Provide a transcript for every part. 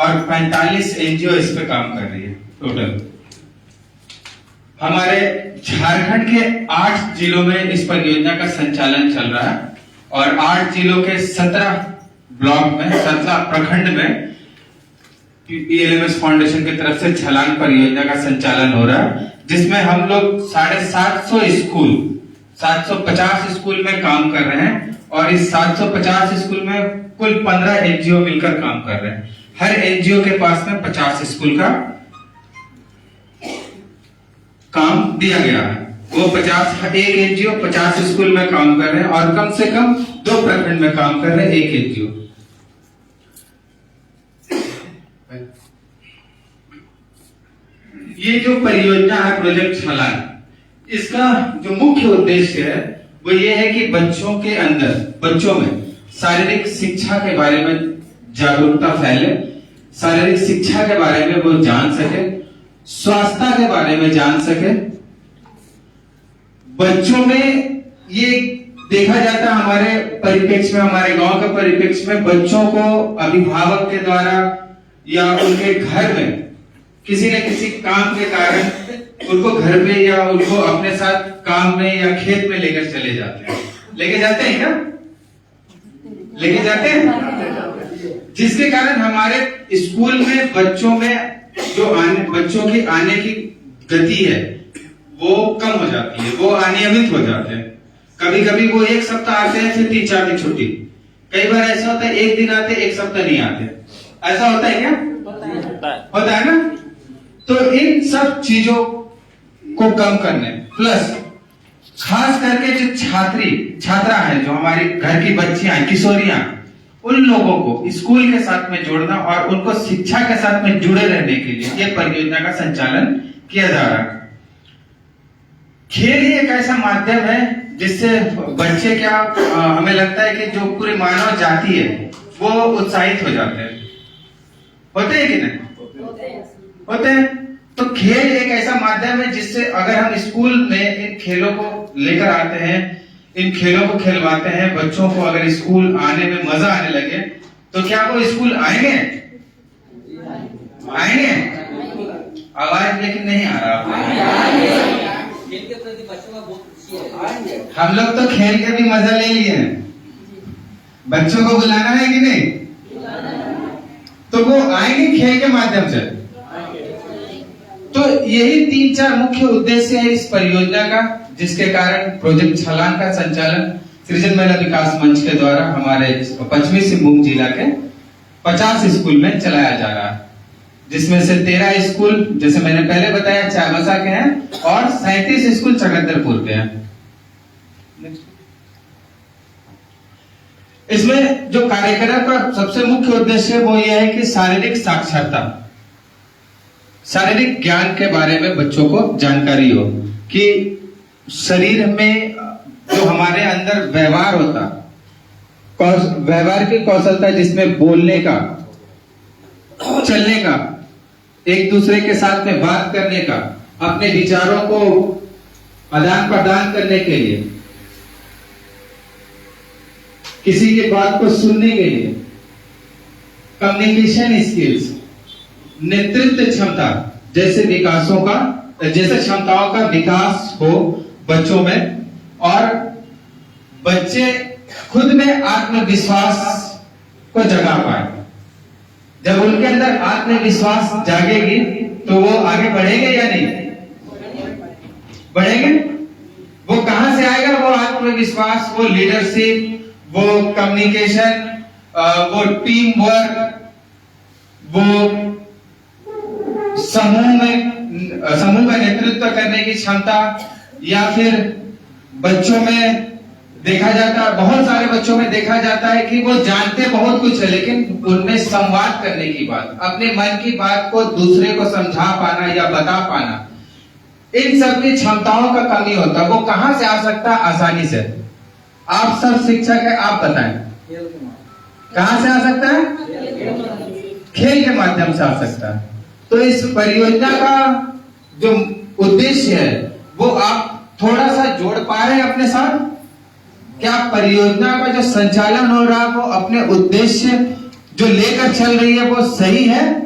और 45 एनजीओ इस पे काम कर रही है टोटल। हमारे झारखंड के 8 जिलों में इस परियोजना का संचालन चल रहा है और 8 जिलों के 17 ब्लॉक में 17 प्रखंड में पीएलएमएस फाउंडेशन की तरफ से छलांग परियोजना का संचालन हो रहा है, जिसमें हम लोग 750 स्कूल 750 स्कूल में काम कर रहे हैं और इस 750 स्कूल में कुल 15 एनजीओ मिलकर काम कर रहे हैं। हर एनजीओ के पास में 50 स्कूल का काम दिया गया है। वो 50 एक एनजीओ 50 स्कूल में काम कर रहे हैं और कम से कम 2 प्रखंड में काम कर रहे हैं एक एनजीओ। ये जो परियोजना है प्रोजेक्ट छलांग, इसका जो मुख्य उद्देश्य है वो ये है कि बच्चों में शारीरिक शिक्षा के बारे में जागरूकता फैले, शारीरिक शिक्षा के बारे में वो जान सके, स्वास्थ्य के बारे में जान सके। बच्चों में ये देखा जाता है हमारे परिप्रेक्ष्य में, हमारे गांव के परिप्रेक्ष्य में बच्चों को अभिभावक के द्वारा या उनके घर में किसी न किसी काम के कारण उनको घर पे या उनको अपने साथ काम में या खेत में लेकर चले जाते हैं। लेके जाते हैं क्या? लेके जाते हैं, जिसके कारण हमारे स्कूल में बच्चों की आने की गति है वो कम हो जाती है, वो अनियमित हो जाते हैं। कभी कभी वो 1 सप्ताह आते हैं फिर 3-4 दिन छुट्टी। कई बार ऐसा होता है 1 दिन आते 1 सप्ताह नहीं आते। ऐसा होता है क्या? होता है ना। तो इन सब चीजों को कम करने प्लस खास करके जो छात्रा है, जो हमारी घर की बच्चियां हैं, किशोरियां, उन लोगों को स्कूल के साथ में जोड़ना और उनको शिक्षा के साथ में जुड़े रहने के लिए ये परियोजना का संचालन किया जा रहा है। खेल ही एक ऐसा माध्यम है जिससे बच्चे हमें लगता है कि जो पूरी मानव जाति है वो उत्साहित हो जाते हैं। होते हैं कि नहीं? होते हैं। तो खेल एक ऐसा माध्यम है जिससे अगर हम स्कूल में इन खेलों को लेकर आते हैं, इन खेलों को खिलवाते हैं, बच्चों को अगर स्कूल आने में मजा आने लगे तो क्या वो स्कूल आएंगे? आएंगे? आवाज लेकिन नहीं आ रहा। खेल के प्रति बच्चों का बहुत खुशी है। हम लोग तो खेल के भी मजा ले लिए हैं, बच्चों को बुलाना है कि नहीं? तो वो आएंगे खेल के माध्यम से। तो यही 3-4 मुख्य उद्देश्य है इस परियोजना का, जिसके कारण प्रोजेक्ट छलांग का संचालन सृजन महिला विकास मंच के द्वारा हमारे पश्चिमी सिंहभूम जिला के 50 स्कूल में चलाया जा रहा है, जिसमें से 13 स्कूल जैसे मैंने पहले बताया चाबसा के हैं और 37 स्कूल चकंदरपुर के हैं। इसमें जो कार्यक्रम का सबसे मुख्य उद्देश्य है वो यह है कि शारीरिक साक्षरता, शारीरिक ज्ञान के बारे में बच्चों को जानकारी हो कि शरीर में जो हमारे अंदर व्यवहार होता, व्यवहार की कौशलता, जिसमें बोलने का, चलने का, एक दूसरे के साथ में बात करने का, अपने विचारों को आदान प्रदान करने के लिए, किसी की बात को सुनने के लिए, कम्युनिकेशन स्किल्स, नेतृत्व क्षमता जैसे क्षमताओं का विकास हो बच्चों में, और बच्चे खुद में आत्मविश्वास को जगा पाए। जब उनके अंदर आत्मविश्वास जागेगी तो वो आगे बढ़ेंगे या नहीं बढ़ेंगे? वो कहां से आएगा? वो आत्मविश्वास, वो लीडरशिप, वो कम्युनिकेशन, वो टीम वर्क, वो समूह का नेतृत्व करने की क्षमता, या फिर बच्चों में देखा जाता है, बहुत सारे बच्चों में देखा जाता है कि वो जानते बहुत कुछ है लेकिन उनमें संवाद करने की बात, अपने मन की बात को दूसरे को समझा पाना या बता पाना, इन सब की क्षमताओं का कमी होता है। वो कहां से आ सकता है? आसानी से। आप सब शिक्षक है, आप बताएं कहां से आ सकता है? खेल के माध्यम से आ सकता है। तो इस परियोजना का जो उद्देश्य है वो आप थोड़ा सा जोड़ पा रहे हैं अपने साथ? क्या परियोजना का जो संचालन हो रहा है वो अपने उद्देश्य जो लेकर चल रही है वो सही है?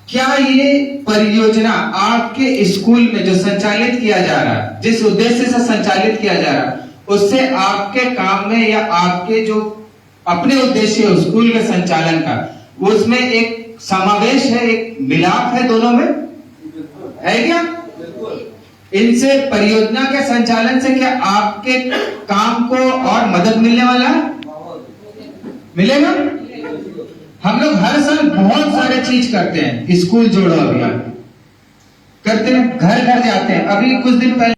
क्या ये परियोजना आपके स्कूल में जो संचालित किया जा रहा है, जिस उद्देश्य से संचालित किया जा रहा है, उससे आपके काम में या आपके जो अपने उद्देश्य है स्कूल के संचालन का, उसमें एक समावेश है, एक मिलाप है दोनों में, है क्या? इनसे परियोजना के संचालन से क्या आपके काम को और मदद मिलने वाला है? मिलेगा? हम लोग हर साल बहुत सारे चीज करते हैं, स्कूल जोड़ो अभियान करते हैं, घर घर जाते हैं। अभी कुछ दिन पहले